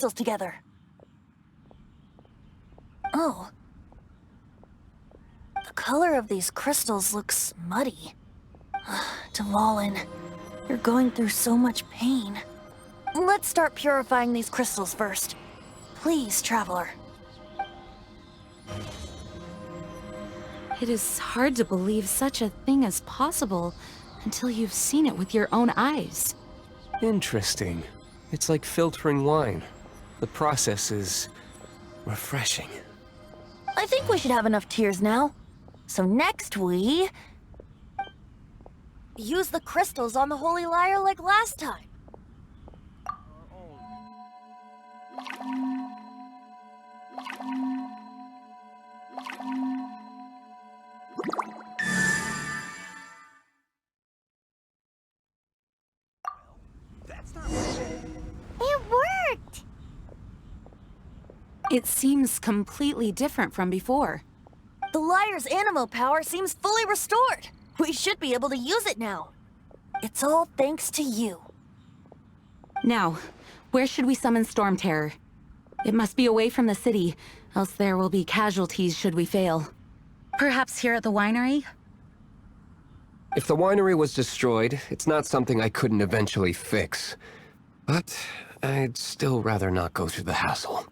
crystals together. Oh. The color of these crystals looks muddy. Dvalin, you're going through so much pain. Let's start purifying these crystals first. Please, Traveler. It is hard to believe such a thing is possible until you've seen it with your own eyes. Interesting. It's like filtering wine. The process is refreshing. I think we should have enough tears now. So next we... use the crystals on the Holy Lyre like last time. It worked! It seems completely different from before. The Lyre's animo power seems fully restored. We should be able to use it now. It's all thanks to you. Now, where should we summon Stormterror? It must be away from the city, else there will be casualties should we fail. Perhaps here at the winery? If the winery was destroyed, it's not something I couldn't eventually fix. But I'd still rather not go through the hassle.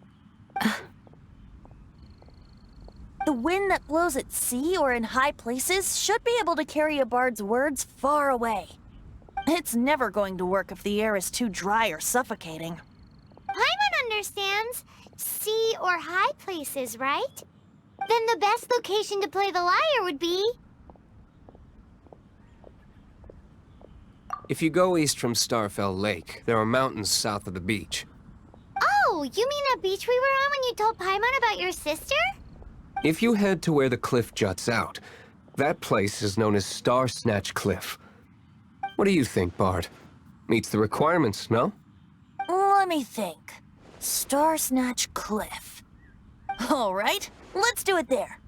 The wind that blows at sea or in high places should be able to carry a bard's words far away. It's never going to work if the air is too dry or suffocating. Paimon understands sea or high places, right? Then the best location to play the lyre would be... If you go east from Starfell Lake, there are mountains south of the beach. Oh, you mean that beach we were on when you told Paimon about your sister? If you head to where the cliff juts out, that place is known as Star Snatch Cliff. What do you think, Bard? Meets the requirements, no? Let me think. Star Snatch Cliff. All right, let's do it there.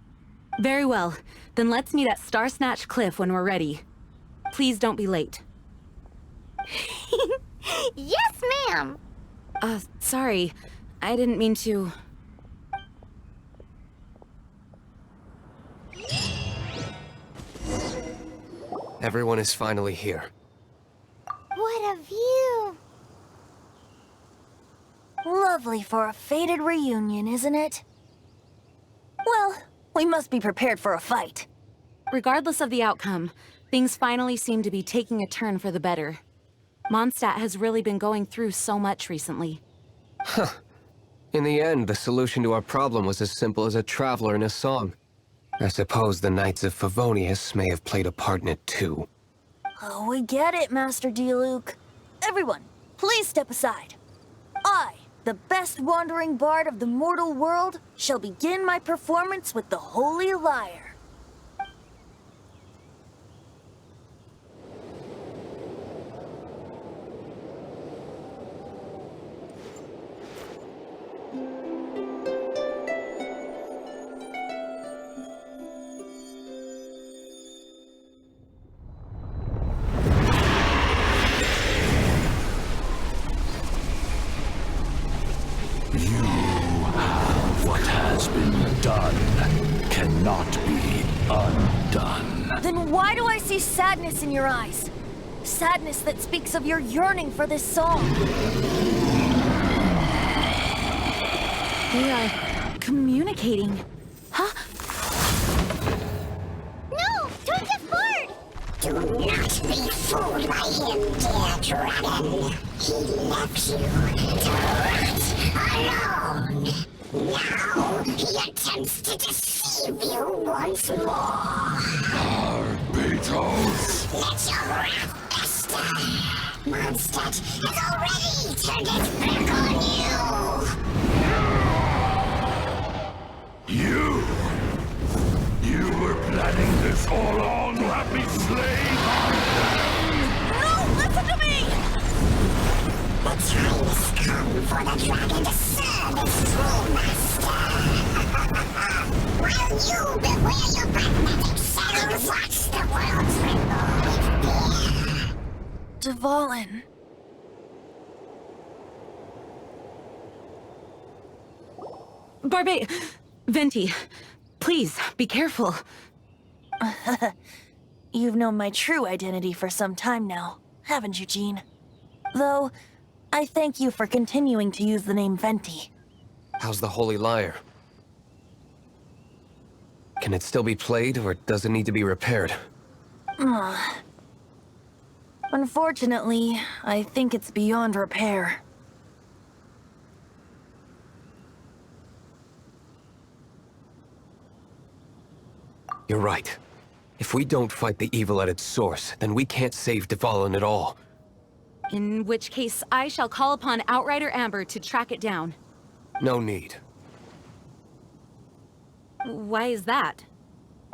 Very well. Then let's meet at Star Snatch Cliff when we're ready. Please don't be late. Yes, ma'am! Sorry. I didn't mean to... Everyone is finally here. What a view! Lovely for a fated reunion, isn't it? Well, we must be prepared for a fight. Regardless of the outcome, things finally seem to be taking a turn for the better. Mondstadt has really been going through so much recently. Huh. In the end, the solution to our problem was as simple as a traveler in a song. I suppose the Knights of Favonius may have played a part in it too. Oh, we get it, Master D-Luke. Everyone, please step aside. I, the best wandering bard of the mortal world, shall begin my performance with the Holy Lyre. Then why do I see sadness in your eyes? Sadness that speaks of your yearning for this song. They are communicating. Huh? No! Don't get bored! Do not be fooled by him, dear dragon. He left you to rot alone. Now he attempts to deceive you once more. Beatles! Let your wrath fester. Mondstadt has already turned its back on you. You were planning this all along to have me slain? No, listen to me! The time has come for the dragon to serve its true master. While you beware your pragmatic selves, watch the world tremble with fear. Dvalin. Venti, please, be careful. You've known my true identity for some time now, haven't you, Jean? Though, I thank you for continuing to use the name Venti. How's the Holy Lyre? Can it still be played, or does it need to be repaired? Unfortunately, I think it's beyond repair. You're right. If we don't fight the evil at its source, then we can't save Dvalin at all. In which case, I shall call upon Outrider Amber to track it down. No need. Why is that?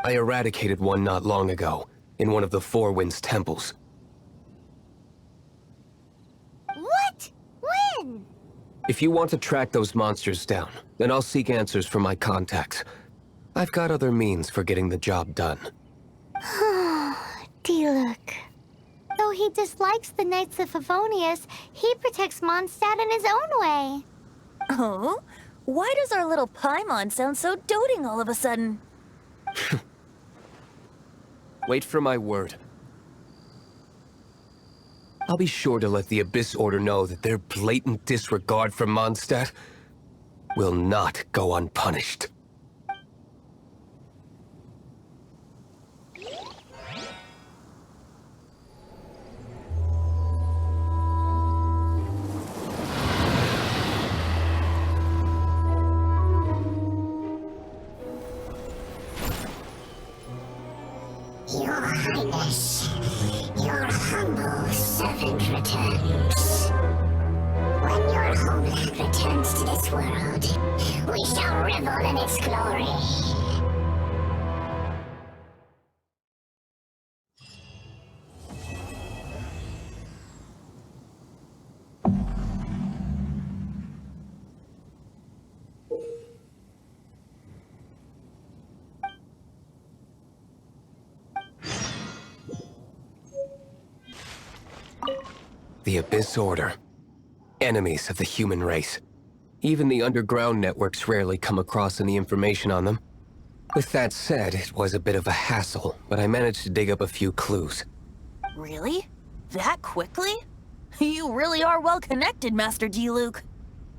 I eradicated one not long ago, in one of the Four Winds temples. What? When? If you want to track those monsters down, then I'll seek answers from my contacts. I've got other means for getting the job done. Diluc. Though he dislikes the Knights of Favonius, he protects Mondstadt in his own way. Oh? Why does our little Paimon sound so doting all of a sudden? Wait for my word. I'll be sure to let the Abyss Order know that their blatant disregard for Mondstadt will not go unpunished. Your Highness, your humble servant returns. When your homeland returns to this world, we shall revel in its glory. The Abyss Order. Enemies of the human race. Even the underground networks rarely come across any information on them. With that said, it was a bit of a hassle, but I managed to dig up a few clues. Really? That quickly? You really are well connected, Master Diluc.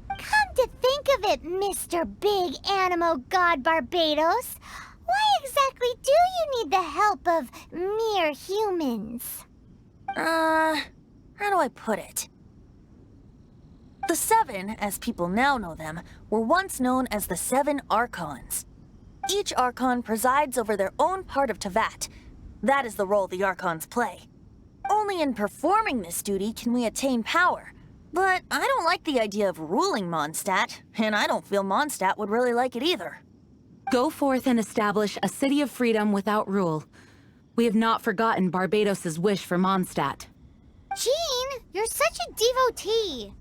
Come to think of it, Mr. Big Animo God Barbados, why exactly do you need the help of mere humans? How do I put it? The Seven, as people now know them, were once known as the Seven Archons. Each Archon presides over their own part of Teyvat. That is the role the Archons play. Only in performing this duty can we attain power. But I don't like the idea of ruling Mondstadt, and I don't feel Mondstadt would really like it either. Go forth and establish a city of freedom without rule. We have not forgotten Barbados's wish for Mondstadt. Jean, you're such a devotee.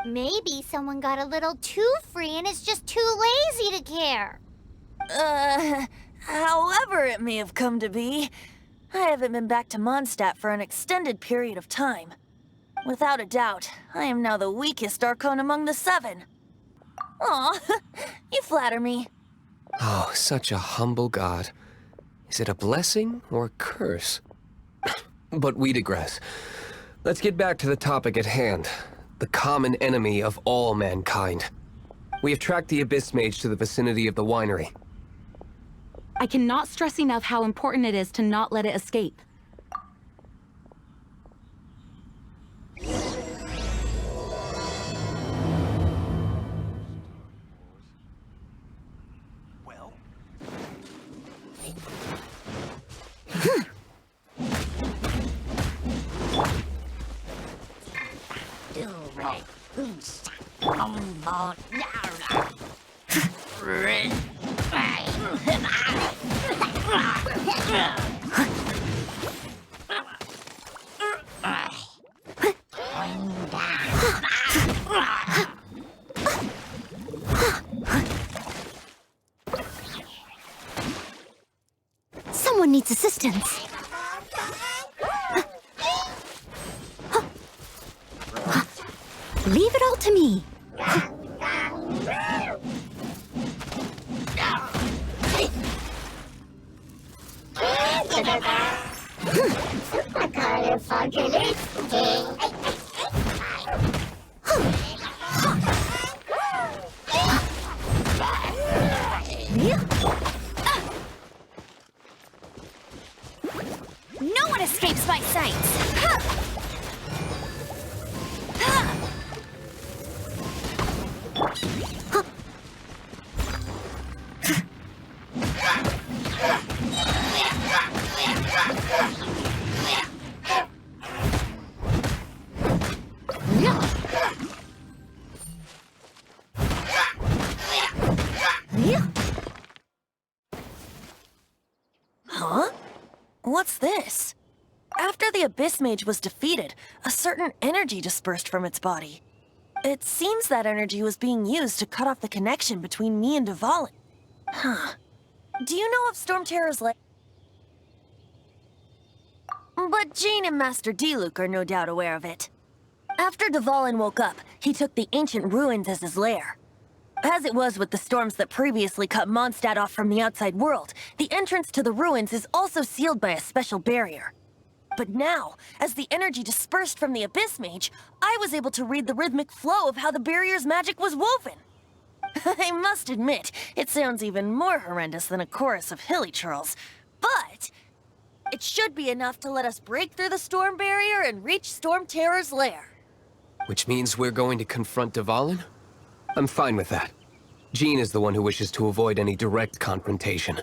Maybe someone got a little too free and is just too lazy to care. However it may have come to be, I haven't been back to Mondstadt for an extended period of time. Without a doubt, I am now the weakest Archon among the Seven. Aw, you flatter me. Oh, such a humble god. Is it a blessing or a curse? But we digress. Let's get back to the topic at hand. The common enemy of all mankind. We have tracked the Abyss Mage to the vicinity of the winery. I cannot stress enough how important it is to not let it escape. Someone needs assistance. Leave it all to me. No one escapes my sights! Huh? What's this? After the Abyss Mage was defeated, a certain energy dispersed from its body. It seems that energy was being used to cut off the connection between me and Dvalin. Huh. Do you know of Stormterror's lair? But Jean and Master Diluc are no doubt aware of it. After Dvalin woke up, he took the ancient ruins as his lair. As it was with the storms that previously cut Mondstadt off from the outside world, the entrance to the ruins is also sealed by a special barrier. But now, as the energy dispersed from the Abyss Mage, I was able to read the rhythmic flow of how the barrier's magic was woven. I must admit, it sounds even more horrendous than a chorus of hilly churls, but it should be enough to let us break through the storm barrier and reach Stormterror's lair. Which means we're going to confront Dvalin? I'm fine with that. Jean is the one who wishes to avoid any direct confrontation.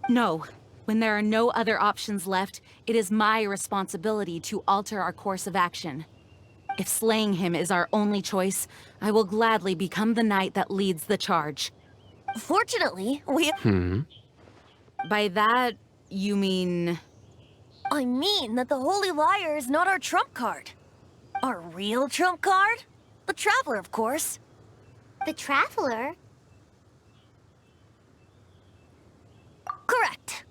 No. When there are no other options left, it is my responsibility to alter our course of action. If slaying him is our only choice, I will gladly become the knight that leads the charge. Fortunately, we... By that, you mean... I mean that the Holy Liar is not our trump card. Our real trump card? The Traveler, of course. The Traveler? Correct.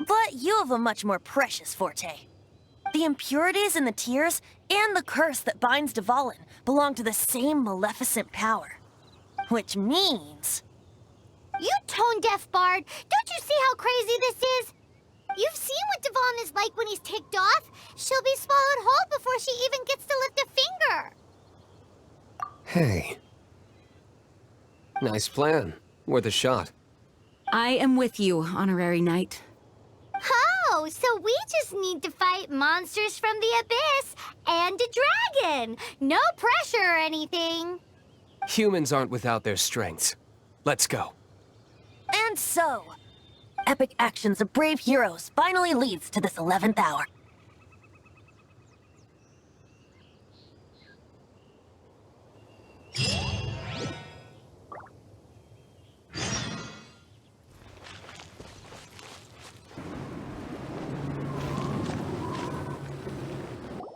But you have a much more precious forte. The impurities in the tears and the curse that binds Dvalin belong to the same maleficent power. Which means... You tone-deaf bard! Don't you see how crazy this is? You've seen what Dvalin is like when he's ticked off. She'll be swallowed whole before she even gets to lift a finger. Hey. Nice plan. Worth a shot. I am with you, Honorary Knight. Oh, so we just need to fight monsters from the Abyss and a dragon. No pressure or anything. Humans aren't without their strengths. Let's go. And so, epic actions of brave heroes finally leads to this 11th hour.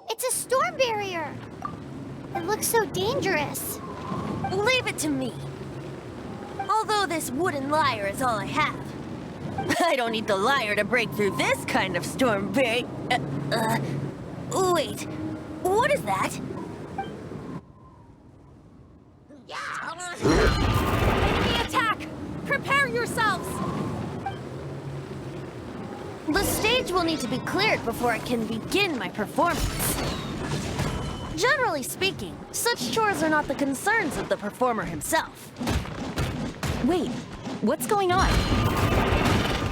It's a storm barrier. It looks so dangerous. Leave it to me. Although this wooden lyre is all I have. I don't need the lyre to break through this kind of storm barrier. Wait, what is that? Enemy attack! Prepare yourselves! The stage will need to be cleared before I can begin my performance. Generally speaking, such chores are not the concerns of the performer himself. Wait, what's going on?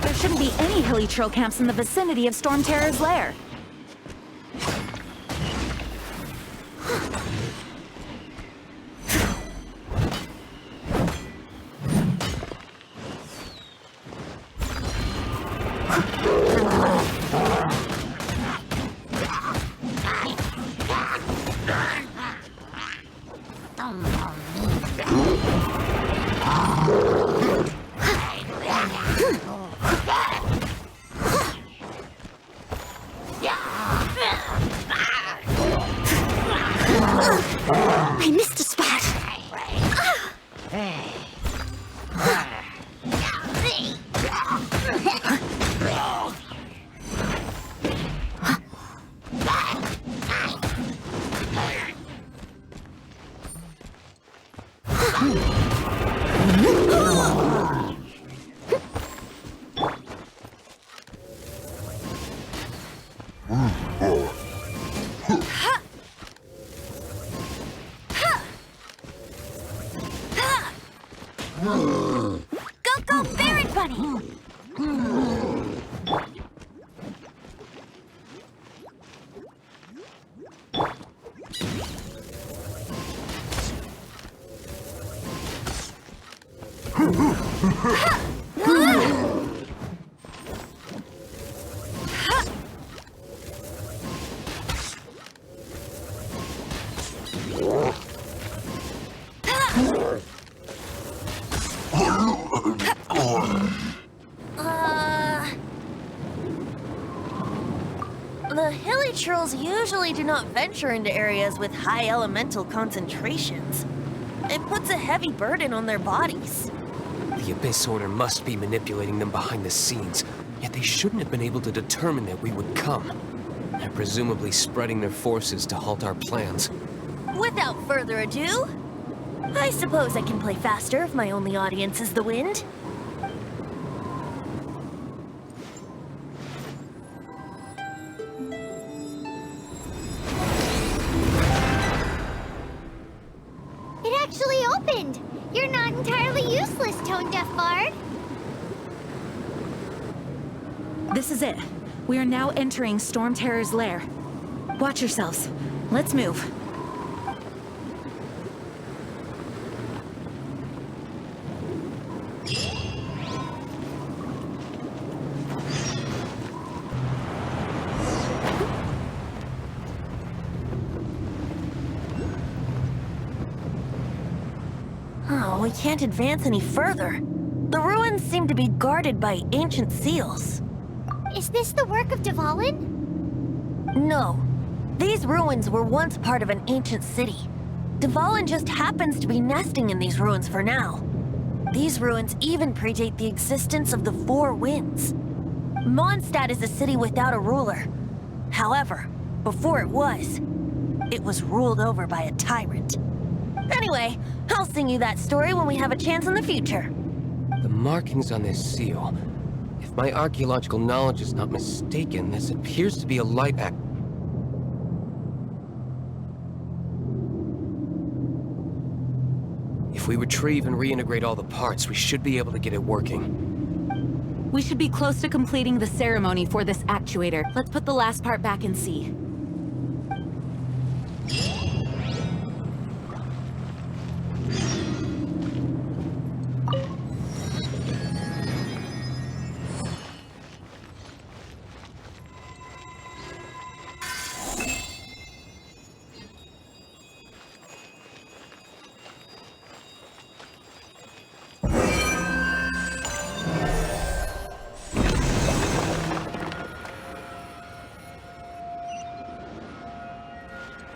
There shouldn't be any hilly troll camps in the vicinity of Stormterror's lair. Go, Barret Bunny! The hilly trolls usually do not venture into areas with high elemental concentrations. It puts a heavy burden on their bodies. The Abyss Order must be manipulating them behind the scenes, yet they shouldn't have been able to determine that we would come. They're presumably spreading their forces to halt our plans. Without further ado, I suppose I can play faster if my only audience is the wind. It actually opened! You're not entirely useless, Tone-Deaf Bard. This is it. We are now entering Stormterror's lair. Watch yourselves. Let's move. Oh, we can't advance any further. The ruins seem to be guarded by ancient seals. Is this the work of Dvalin? No. These ruins were once part of an ancient city. Dvalin just happens to be nesting in these ruins for now. These ruins even predate the existence of the Four Winds. Mondstadt is a city without a ruler. However, before it was ruled over by a tyrant. Anyway, I'll sing you that story when we have a chance in the future. The markings on this seal. If my archaeological knowledge is not mistaken, this appears to be a light act. If we retrieve and reintegrate all the parts, we should be able to get it working. We should be close to completing the ceremony for this actuator. Let's put the last part back and see.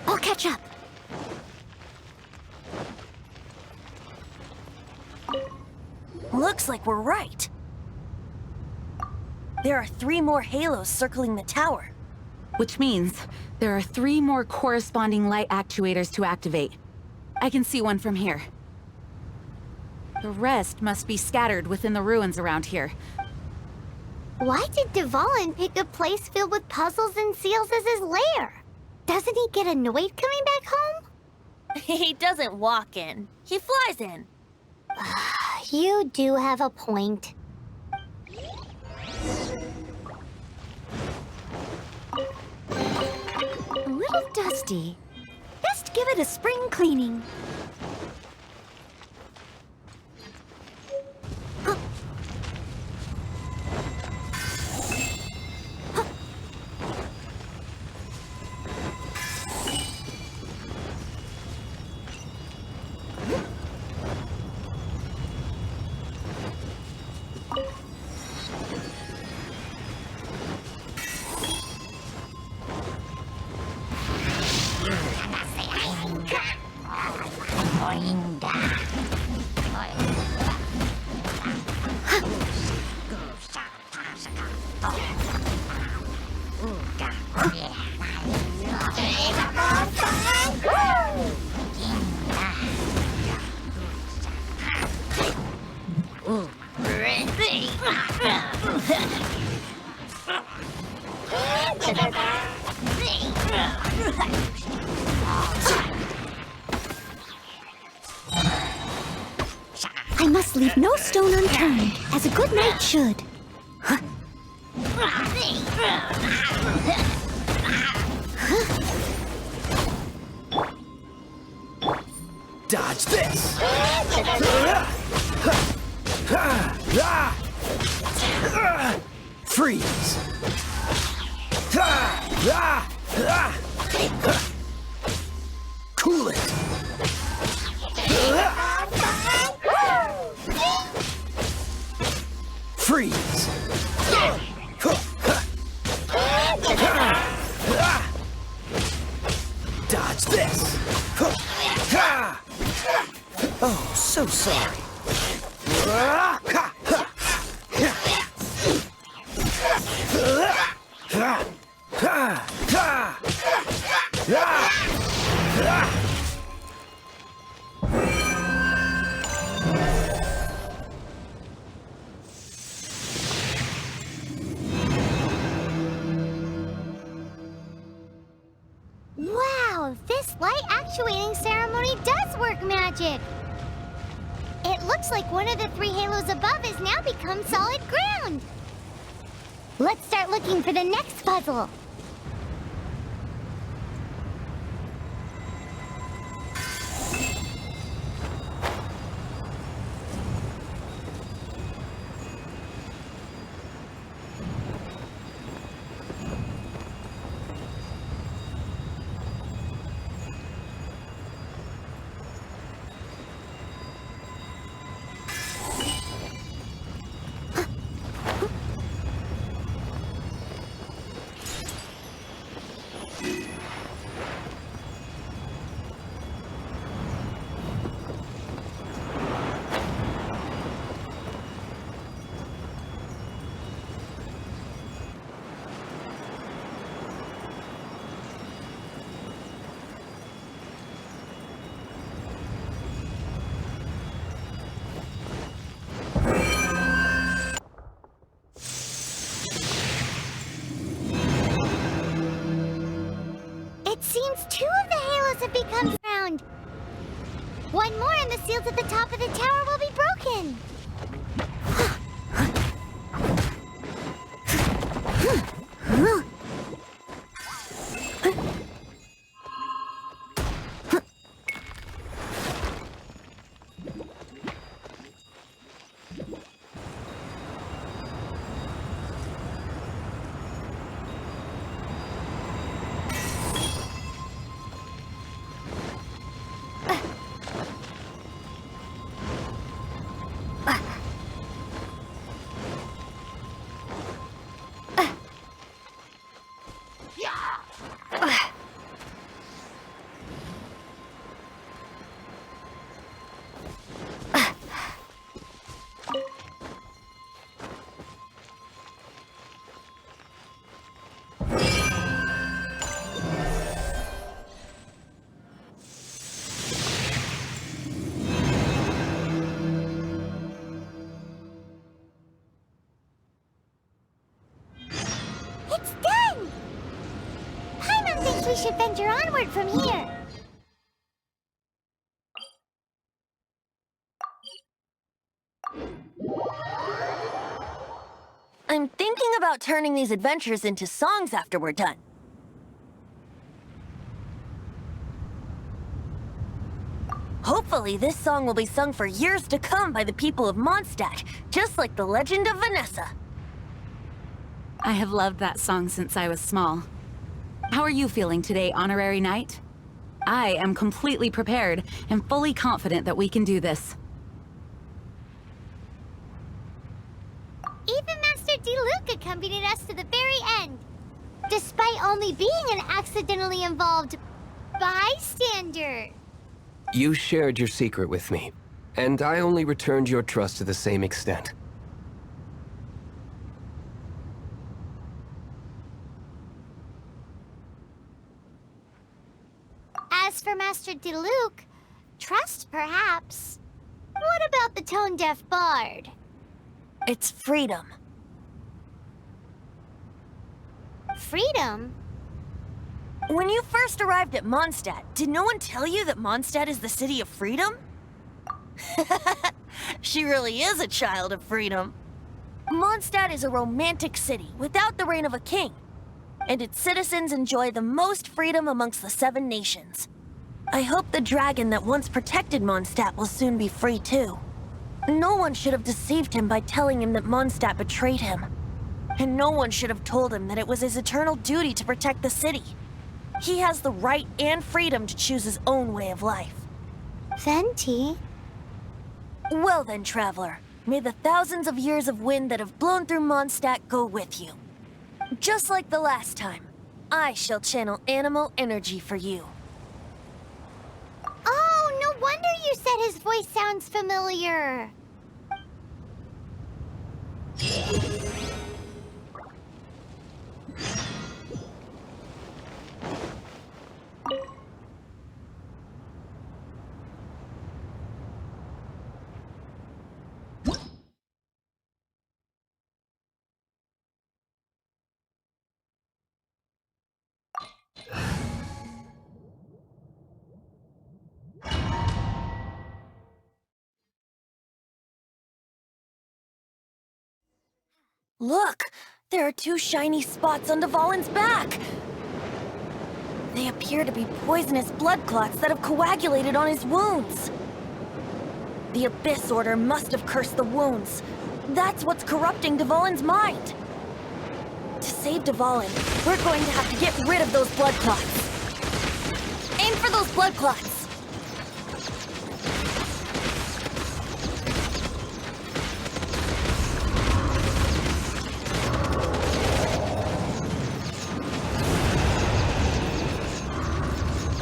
I'll catch up. Looks like we're right. There are 3 more halos circling the tower. Which means there are 3 more corresponding light actuators to activate. I can see one from here. The rest must be scattered within the ruins around here. Why did Dvalin pick a place filled with puzzles and seals as his lair? Doesn't he get annoyed coming back home? He doesn't walk in. He flies in. You do have a point. A little dusty. Best give it a spring cleaning. I must leave no stone unturned, as a good knight should. Dodge this! Freeze! Cool it! Freeze! Dodge this! Oh, so sorry. Wow, this light actuating ceremony does work magic! It looks like one of the 3 halos above has now become solid ground! Let's start looking for the next puzzle! It seems 2 of the halos have become round. One more and the seals at the top of the tower will be broken. It's done! Paimon thinks we should venture onward from here. I'm thinking about turning these adventures into songs after we're done. Hopefully, this song will be sung for years to come by the people of Mondstadt, just like the legend of Vanessa. I have loved that song since I was small. How are you feeling today, Honorary Knight? I am completely prepared and fully confident that we can do this. Even Master Diluc accompanied us to the very end, despite only being an accidentally involved bystander. You shared your secret with me, and I only returned your trust to the same extent. As for Master Diluc, trust perhaps. What about the tone-deaf bard? It's freedom. Freedom? When you first arrived at Mondstadt, did no one tell you that Mondstadt is the city of freedom? she really is a child of freedom. Mondstadt is a romantic city without the reign of a king, and its citizens enjoy the most freedom amongst the 7 nations. I hope the dragon that once protected Mondstadt will soon be free too. No one should have deceived him by telling him that Mondstadt betrayed him. And no one should have told him that it was his eternal duty to protect the city. He has the right and freedom to choose his own way of life. Venti? Well then, traveler, may the thousands of years of wind that have blown through Mondstadt go with you. Just like the last time, I shall channel animal energy for you. Oh, no wonder you said his voice sounds familiar. Look! There are 2 shiny spots on Dvalin's back! They appear to be poisonous blood clots that have coagulated on his wounds. The Abyss Order must have cursed the wounds. That's what's corrupting Dvalin's mind. To save Dvalin, we're going to have to get rid of those blood clots. Aim for those blood clots!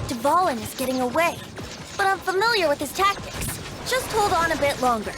Dvalin is getting away, but I'm familiar with his tactics. Just hold on a bit longer.